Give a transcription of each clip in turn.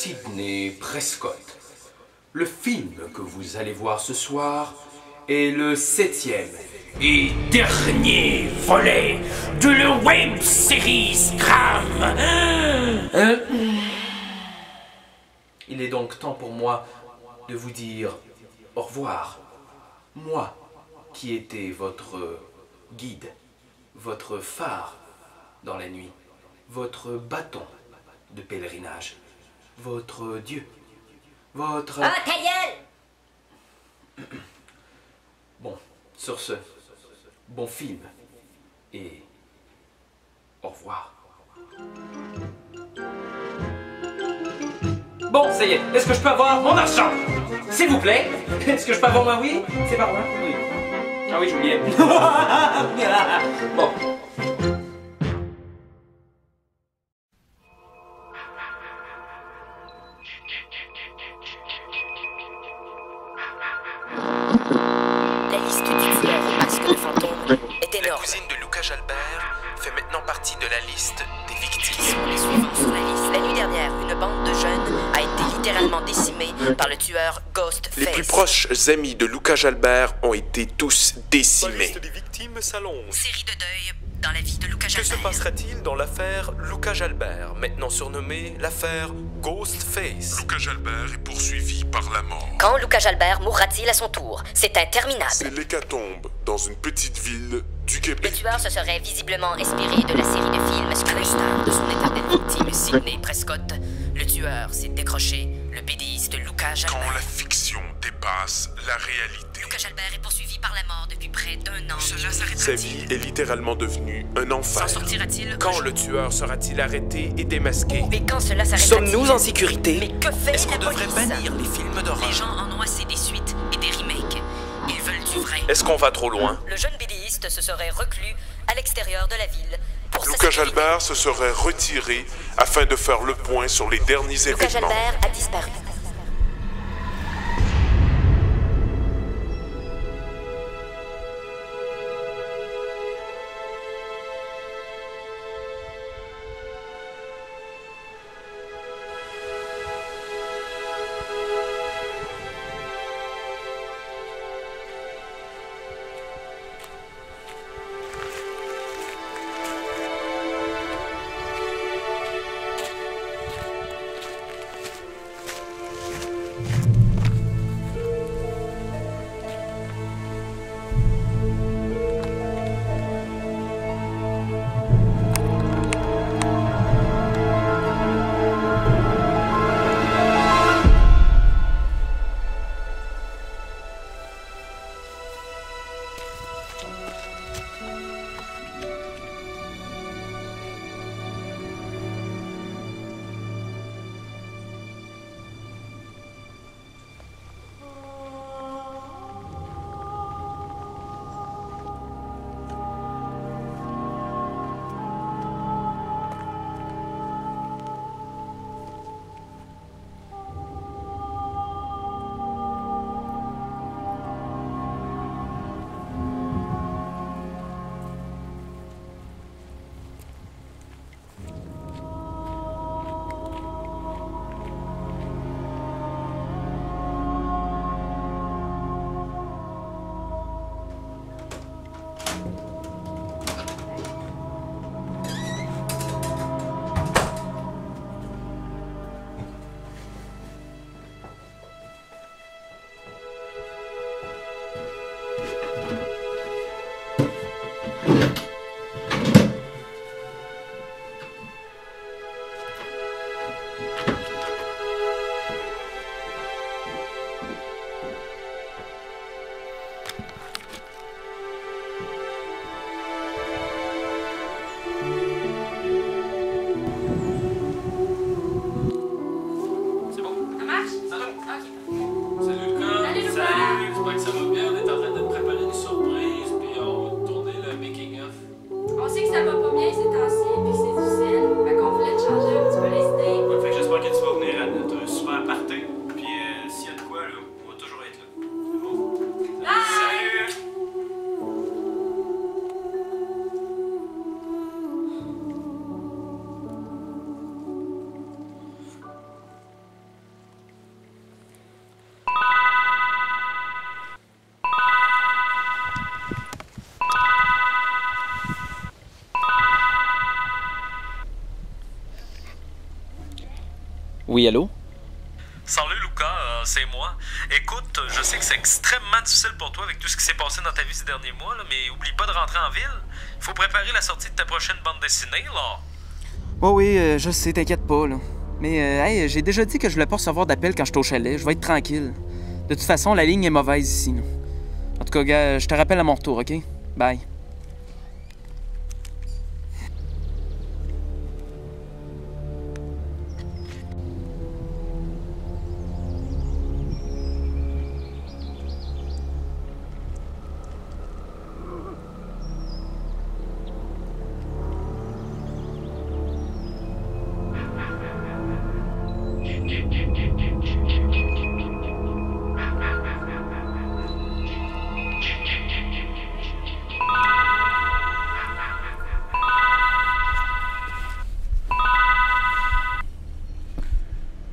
Sidney Prescott. Le film que vous allez voir ce soir est le 7e et dernier volet de la web série Scram. Il est donc temps pour moi de vous dire au revoir. Moi, qui étais votre guide, votre phare dans la nuit, votre bâton de pèlerinage, votre Dieu, votre... Ah, ta gueule! Bon, sur ce, bon film et au revoir. Bon, ça y est, est-ce que je peux avoir mon argent? S'il vous plaît? Est-ce que je peux avoir ma oui? C'est par moi? Oui. Ah oui, j'oubliais. Bon. La liste du tueur au masque de fantôme est La énorme. cousine de Lucas Jalbert fait maintenant partie de la liste des victimes. Les suivants sur la liste. La nuit dernière, une bande de jeunes a été littéralement décimée par le tueur Ghostface. Les plus proches amis de Lucas Jalbert ont été tous La décimés. liste des victimes s'allonge. Série de deuil dans la vie de Lucas Que se Jalbert. passera-t-il dans l'affaire Lucas Jalbert, maintenant surnommée l'affaire Ghostface? Lucas Jalbert est poursuivi par la mort. Quand Lucas Jalbert mourra-t-il à son tour? C'est interminable. C'est l'hécatombe dans une petite ville du Le Québec. tueur se serait visiblement inspiré de la série de films Scream. À l'instar de son éternelle victime Sidney Prescott, le tueur s'est décroché le bédéiste Lucas Quand Jalbert. la fiction dépasse la réalité. Lucas Jalbert est poursuivi par la mort depuis près d'1 an. Cela Sa s'arrêtera-t-il? vie est littéralement devenue un enfer. S'en sortira-t-il? Quand le tueur sera-t-il arrêté et démasqué? Mais quand cela s'arrêtera-t-il? Sommes-nous en sécurité? Mais que fait Est-ce qu'on la devrait police? bannir les films d'horreur? Les gens en ont assez des suites et des remakes. Ils veulent du vrai. Est-ce qu'on va trop loin? Le jeune bédéiste se serait reclus à l'extérieur de la ville pour Lucas s'assurer- Jalbert se serait retiré afin de faire le point sur les derniers Lucas événements. Jalbert a disparu. Oui, allô? Salut Lucas, c'est moi. Écoute, je sais que c'est extrêmement difficile pour toi avec tout ce qui s'est passé dans ta vie ces derniers mois, là, mais oublie pas de rentrer en ville. Il faut préparer la sortie de ta prochaine bande dessinée, là. Oh oui, je sais, t'inquiète pas, là. Mais, hey, j'ai déjà dit que je voulais pas recevoir d'appel quand je suis au chalet. Je vais être tranquille. De toute façon, la ligne est mauvaise ici, là. En tout cas, gars, je te rappelle à mon retour, OK? Bye.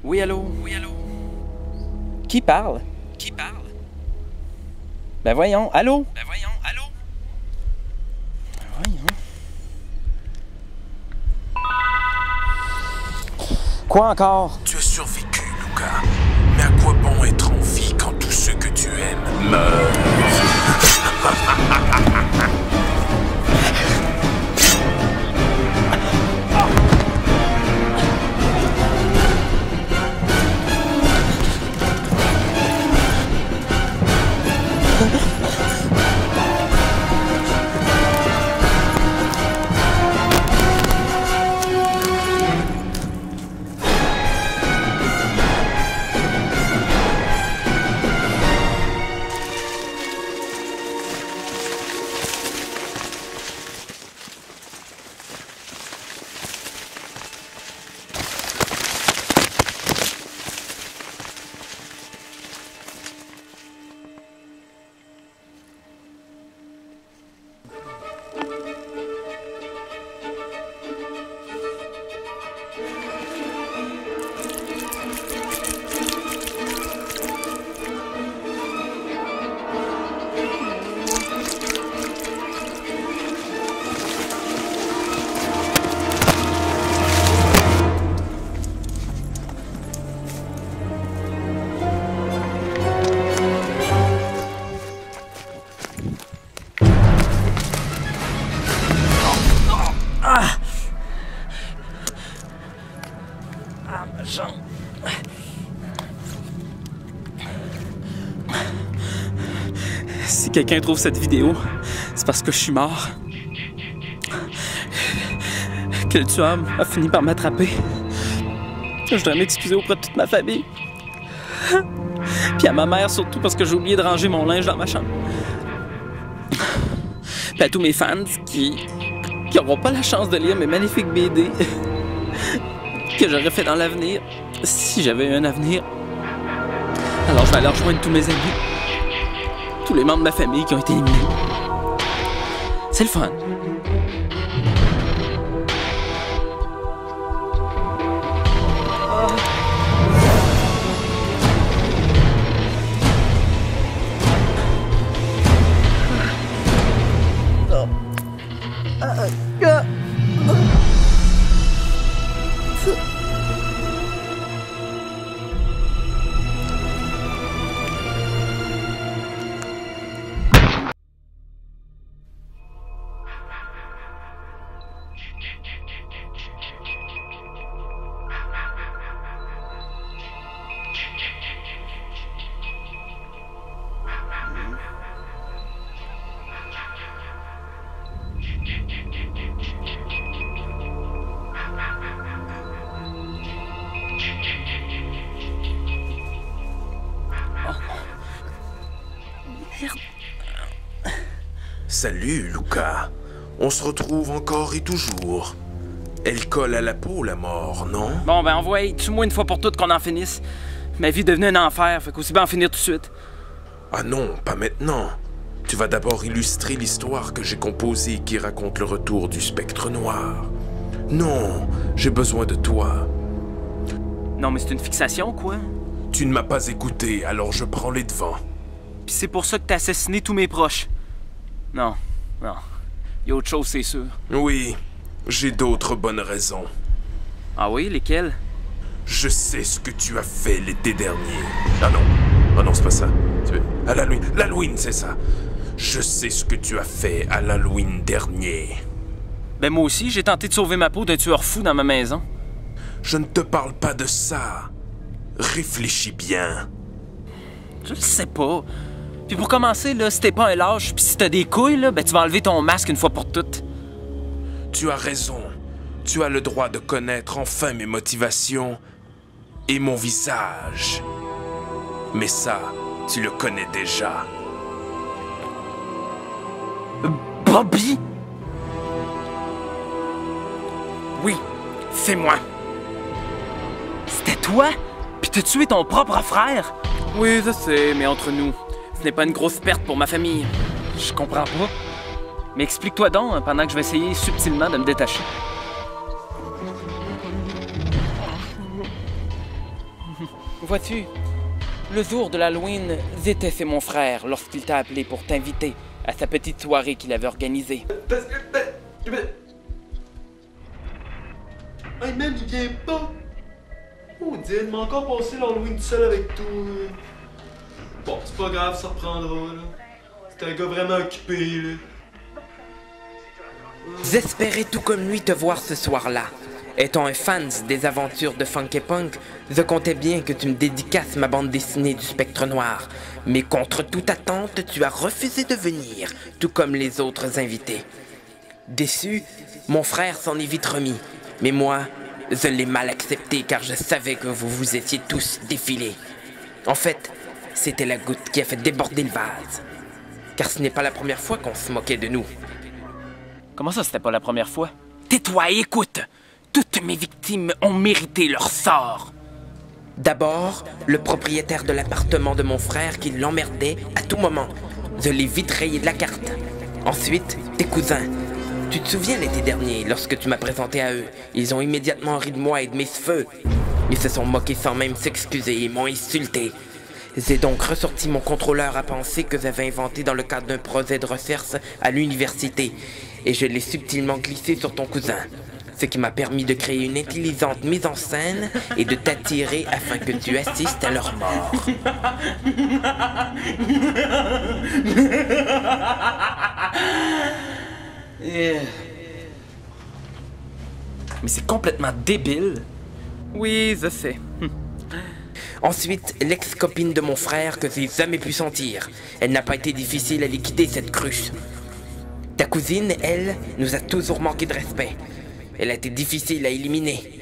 Oui, allô? Oui, allô? Qui parle? Qui parle? Ben voyons, allô? Ben voyons, allô? Ben voyons. Quoi encore? Tu as survécu, Lucas. Mais à quoi bon être en vie quand tous ceux que tu aimes meurent? Si quelqu'un trouve cette vidéo, c'est parce que je suis mort. Que le tueur a fini par m'attraper. Je dois m'excuser auprès de toute ma famille. Puis à ma mère surtout parce que j'ai oublié de ranger mon linge dans ma chambre. Puis à tous mes fans qui n'auront pas la chance de lire mes magnifiques BD que j'aurais fait dans l'avenir, si j'avais eu un avenir. Alors je vais aller rejoindre tous mes amis, tous les membres de ma famille qui ont été éliminés. C'est le fun. Salut, Lucas. On se retrouve encore et toujours. Elle colle à la peau, la mort, non? Bon, ben envoie, tue-moi une fois pour toutes qu'on en finisse. Ma vie est devenue un enfer, fait qu'aussi bien en finir tout de suite. Ah non, pas maintenant. Tu vas d'abord illustrer l'histoire que j'ai composée qui raconte le retour du spectre noir. Non, j'ai besoin de toi. Non, mais c'est une fixation, quoi. Tu ne m'as pas écouté, alors je prends les devants. Puis c'est pour ça que t'as assassiné tous mes proches. Non, non. Il y a autre chose, c'est sûr. Oui, j'ai d'autres bonnes raisons. Ah oui, lesquelles? Je sais ce que tu as fait l'été dernier. Ah non. Ah non, c'est pas ça. À l'Halloween. L'Halloween, c'est ça. Je sais ce que tu as fait à l'Halloween dernier. Ben moi aussi, j'ai tenté de sauver ma peau d'un tueur fou dans ma maison. Je ne te parle pas de ça. Réfléchis bien. Je le sais pas. Puis pour commencer, là, si t'es pas un lâche, pis si t'as des couilles, là, ben tu vas enlever ton masque une fois pour toutes. Tu as raison. Tu as le droit de connaître enfin mes motivations et mon visage. Mais ça, tu le connais déjà. Bobby? Oui, c'est moi. C'était toi? Puis t'as tué ton propre frère? Oui, je sais, mais entre nous, ce n'est pas une grosse perte pour ma famille. Je comprends pas. Mais explique-toi donc, hein, pendant que je vais essayer subtilement de me détacher. Vois-tu, le jour de l'Halloween, Zété, c'est mon frère lorsqu'il t'a appelé pour t'inviter à sa petite soirée qu'il avait organisée. Hey man, il vient pas! Oh, Dieu, il m'a encore passé l'Halloween tout seul avec toi. Bon, c'est pas grave, ça reprendra, là. C'est un gars vraiment occupé, là. J'espérais tout comme lui te voir ce soir-là. Étant un fan des aventures de Funky Punk, je comptais bien que tu me dédicaces ma bande dessinée du Spectre Noir. Mais contre toute attente, tu as refusé de venir, tout comme les autres invités. Déçu, mon frère s'en est vite remis. Mais moi, je l'ai mal accepté car je savais que vous vous étiez tous défilés. En fait, c'était la goutte qui a fait déborder le vase. Car ce n'est pas la première fois qu'on se moquait de nous. Comment ça, c'était pas la première fois? Tais-toi et écoute! Toutes mes victimes ont mérité leur sort. D'abord, le propriétaire de l'appartement de mon frère qui l'emmerdait à tout moment. Je l'ai vite rayé de la carte. Ensuite, tes cousins. Tu te souviens l'été dernier, lorsque tu m'as présenté à eux, ils ont immédiatement ri de moi et de mes cheveux. Ils se sont moqués sans même s'excuser et m'ont insulté. J'ai donc ressorti mon contrôleur à penser que j'avais inventé dans le cadre d'un projet de recherche à l'université, et je l'ai subtilement glissé sur ton cousin. Ce qui m'a permis de créer une intelligente mise en scène et de t'attirer afin que tu assistes à leur mort. Mais c'est complètement débile. Oui, je sais. Ensuite, l'ex-copine de mon frère que j'ai jamais pu sentir. Elle n'a pas été difficile à liquider, cette cruche. Ta cousine, elle, nous a toujours manqué de respect. Elle a été difficile à éliminer.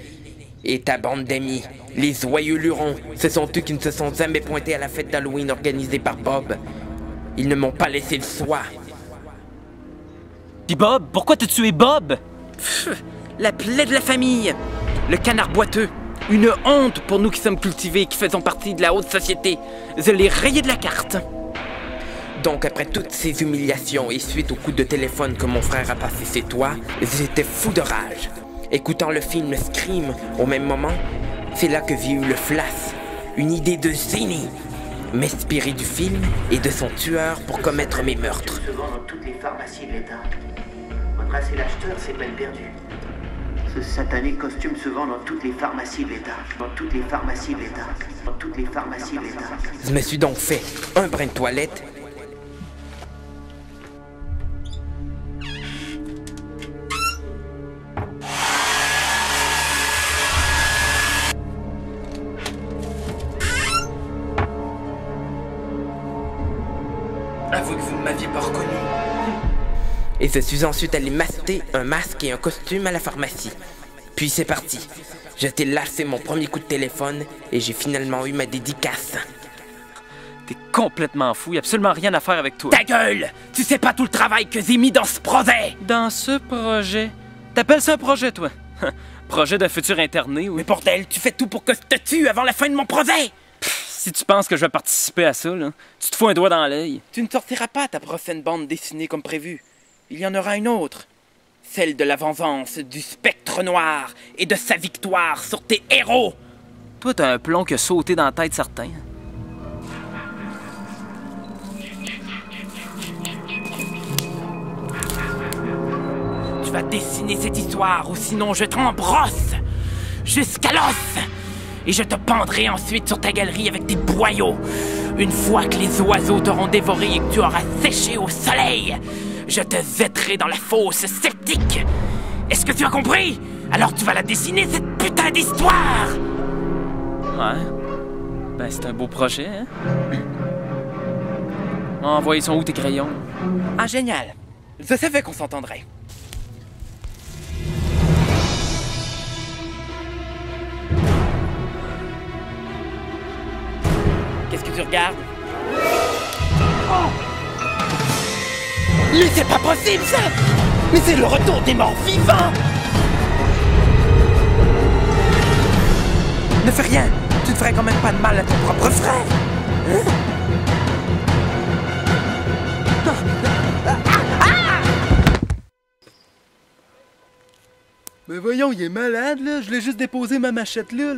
Et ta bande d'amis, les joyeux lurons, ce sont eux qui ne se sont jamais pointés à la fête d'Halloween organisée par Bob. Ils ne m'ont pas laissé le choix. Pis Bob, pourquoi t'as tué Bob? Pff, la plaie de la famille. Le canard boiteux. Une honte pour nous qui sommes cultivés et qui faisons partie de la haute société. Je l'ai rayé de la carte. Donc, après toutes ces humiliations et suite au coup de téléphone que mon frère a passé chez toi, j'étais fou de rage. Écoutant le film Scream au même moment, c'est là que j'ai eu le flash. Une idée de génie. M'inspirer du film et de son tueur pour commettre mes meurtres. Se vend dans toutes les pharmacies de l'État. Retracer l'acheteur, c'est peine perdue. Ce satané costume se vend dans toutes les pharmacies de l'État. Dans toutes les pharmacies de l'État. Dans toutes les pharmacies de l'État. Je me suis donc fait un brin de toilette. Avoue que vous ne m'aviez pas reconnu. Et je suis ensuite allé m'acheter un masque et un costume à la pharmacie. Puis c'est parti. Je t'ai lâché mon premier coup de téléphone et j'ai finalement eu ma dédicace. T'es complètement fou, y a absolument rien à faire avec toi. Ta gueule! Tu sais pas tout le travail que j'ai mis dans ce projet! Dans ce projet? T'appelles ça un projet, toi? Projet d'un futur interné, oui. Mais bordel, tu fais tout pour que je te tue avant la fin de mon projet! Si tu penses que je vais participer à ça, là, tu te fous un doigt dans l'œil. Tu ne sortiras pas ta prochaine bande dessinée comme prévu. Il y en aura une autre. Celle de la vengeance du Spectre Noir et de sa victoire sur tes héros. Toi, t'as un plomb qui a sauté dans la tête certain. Tu vas dessiner cette histoire ou sinon je t'en brosse jusqu'à l'os. et je te pendrai ensuite sur ta galerie avec des boyaux. Une fois que les oiseaux t'auront dévoré et que tu auras séché au soleil, je te jetterai dans la fosse sceptique. Est-ce que tu as compris? Alors tu vas la dessiner, cette putain d'histoire! Ouais. Ben, c'est un beau projet, hein? Envoyez son où tes crayons? Ah, génial. Je savais qu'on s'entendrait. Qu'est-ce que tu regardes? Oh! Mais c'est pas possible, ça! Mais c'est le retour des morts vivants! Ne fais rien! Tu ne ferais quand même pas de mal à ton propre frère! Hein? Ben voyons, il est malade, là. Je l'ai juste déposé ma machette là.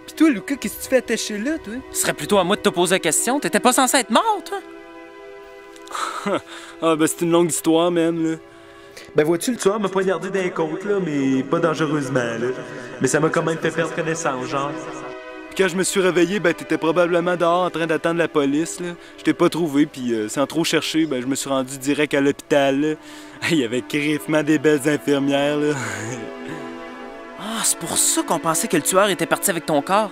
Pis toi, Lucas, qu'est-ce que tu fais attacher là, toi? Ce serait plutôt à moi de te poser la question. T'étais pas censé être mort, toi? Ah, ben c'est une longue histoire, même, là. Ben vois-tu, le tueur m'a poignardé d'un côte, là, mais pas dangereusement, là. Mais ça m'a quand même fait perdre connaissance, genre. Puis quand je me suis réveillé, ben t'étais probablement dehors en train d'attendre la police, là. Je t'ai pas trouvé, puis sans trop chercher, ben je me suis rendu direct à l'hôpital, là. Il y avait griffement des belles infirmières, là. Ah, c'est pour ça qu'on pensait que le tueur était parti avec ton corps.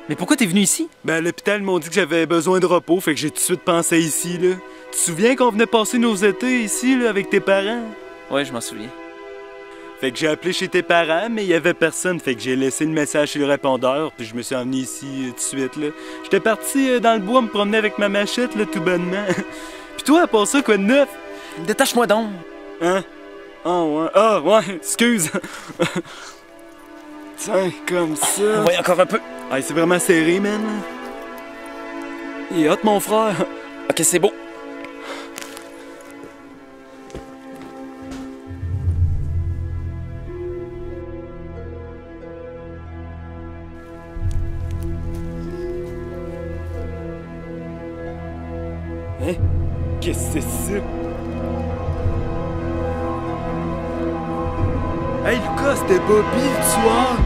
Mais pourquoi t'es venu ici? Ben à l'hôpital, ils m'ont dit que j'avais besoin de repos, fait que j'ai tout de suite pensé ici, là. Tu te souviens qu'on venait passer nos étés ici, là, avec tes parents? Ouais, je m'en souviens. Fait que j'ai appelé chez tes parents, mais il y avait personne, fait que j'ai laissé le message sur le répondeur, puis je me suis emmené ici tout de suite, là. J'étais parti dans le bois me promener avec ma machette, là, tout bonnement. Puis toi, à part ça, quoi de neuf? Détache-moi donc. Hein? Oh, ouais. Ah, ouais, excuse. Tiens, comme ça. Ouais, encore un peu. Ah, c'est vraiment serré, man. Il est hot, mon frère. Ok, c'est beau. Hein? Qu'est-ce que c'est ça? Hey Lucas, c'était Bobby le tueur!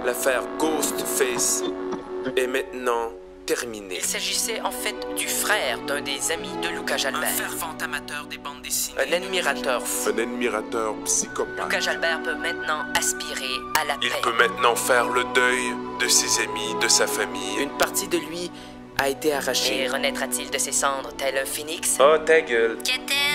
L'affaire Ghostface est maintenant terminée. Il s'agissait en fait du frère d'un des amis de Lucas Jalbert. Un fervent amateur des bandes dessinées. Un admirateur fou. Un admirateur psychopathe. Lucas Jalbert peut maintenant aspirer à la Il paix. peut maintenant faire le deuil de ses amis, de sa famille. Une partie de lui a été arrachée. Et renaîtra-t-il de ses cendres tel un phénix? Oh, ta gueule.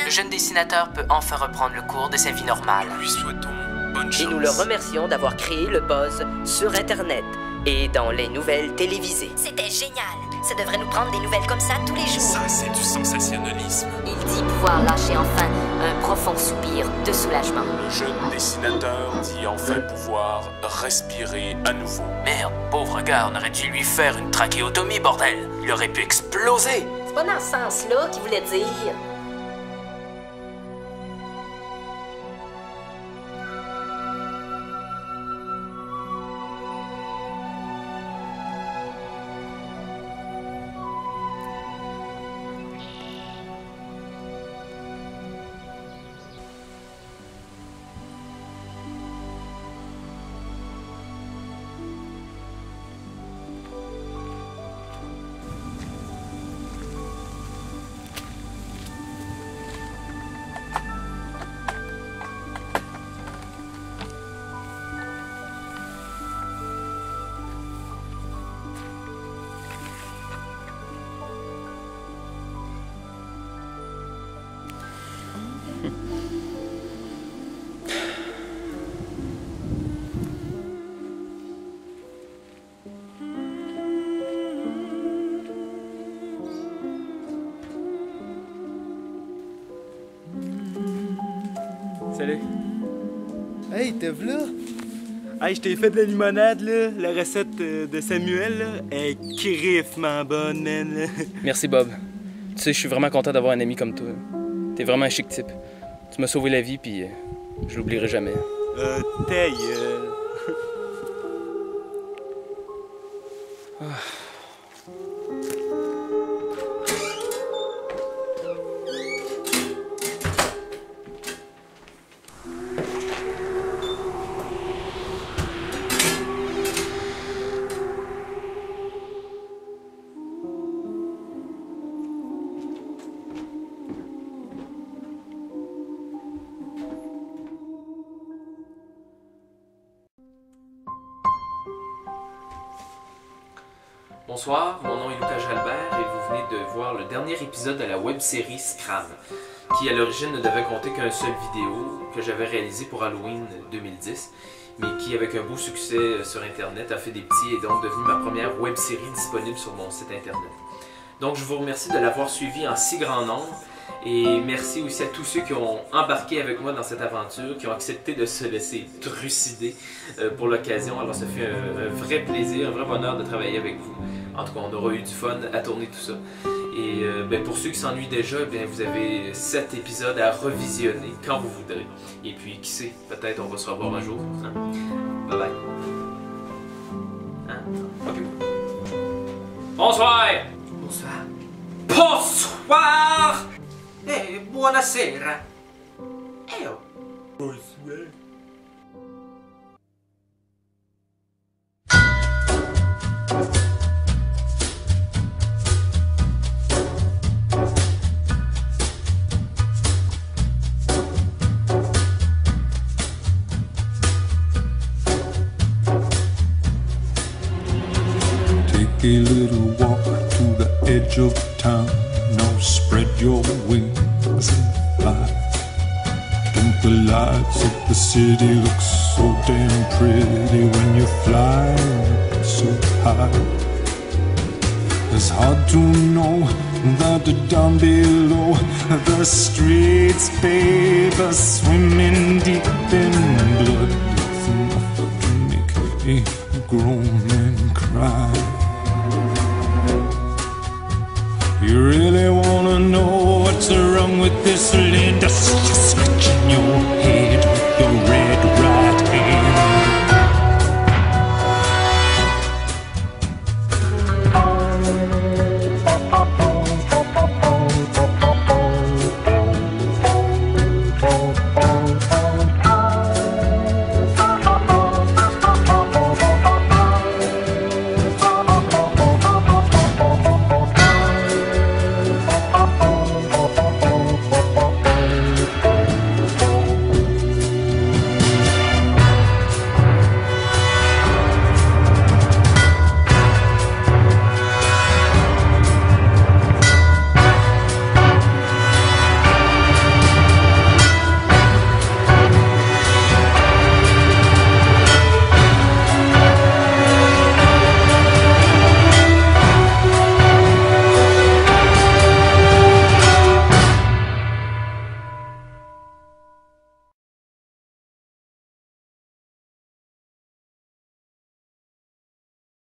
Le jeune dessinateur peut enfin reprendre le cours de sa vie normale. Lui souhaitons bonne chance. Et nous le remercions d'avoir créé le buzz sur Internet et dans les nouvelles télévisées. C'était génial. Ça devrait nous prendre des nouvelles comme ça tous les jours. Ça, c'est du sensationnalisme. Il dit pouvoir lâcher enfin un profond soupir de soulagement. Le jeune dessinateur dit enfin pouvoir respirer à nouveau. Merde, pauvre gars, on aurait dû lui faire une trachéotomie, bordel. Il aurait pu exploser. C'est pas dans ce sens-là qu'il voulait dire. Salut. Hey, t'es là? Hey, je t'ai fait de la limonade, là. La recette de Samuel, là, est griffement bonne, man. Là. Merci, Bob. Tu sais, je suis vraiment content d'avoir un ami comme toi. T'es vraiment un chic type. Tu m'as sauvé la vie, puis je l'oublierai jamais. Ta gueule. Bonsoir, mon nom est Lucas Jalbert et vous venez de voir le dernier épisode de la web-série Scram, qui à l'origine ne devait compter qu'un seul vidéo que j'avais réalisé pour Halloween 2010, mais qui avec un beau succès sur internet a fait des petits et donc devenu ma première web-série disponible sur mon site internet. Donc je vous remercie de l'avoir suivi en si grand nombre et merci aussi à tous ceux qui ont embarqué avec moi dans cette aventure, qui ont accepté de se laisser trucider pour l'occasion. Alors ça fait un vrai plaisir, un vrai bonheur de travailler avec vous. En tout cas, on aura eu du fun à tourner tout ça. Et pour ceux qui s'ennuient déjà, vous avez 7 épisodes à revisionner quand vous voudrez. Et puis, qui sait, peut-être on va se revoir un jour. Hein? Bye bye. Hein? Ok. Bonsoir! Bonsoir. Bonsoir! Buonasera. Bonsoir. A little walk to the edge of town. Now spread your wings and fly. Don't the lights of the city look so damn pretty when you fly so high? It's hard to know that down below the streets, babe, are swimming deep in blood. It's enough to make a grown man cry. You really wanna know what's wrong with this land? Just scratching your head with your red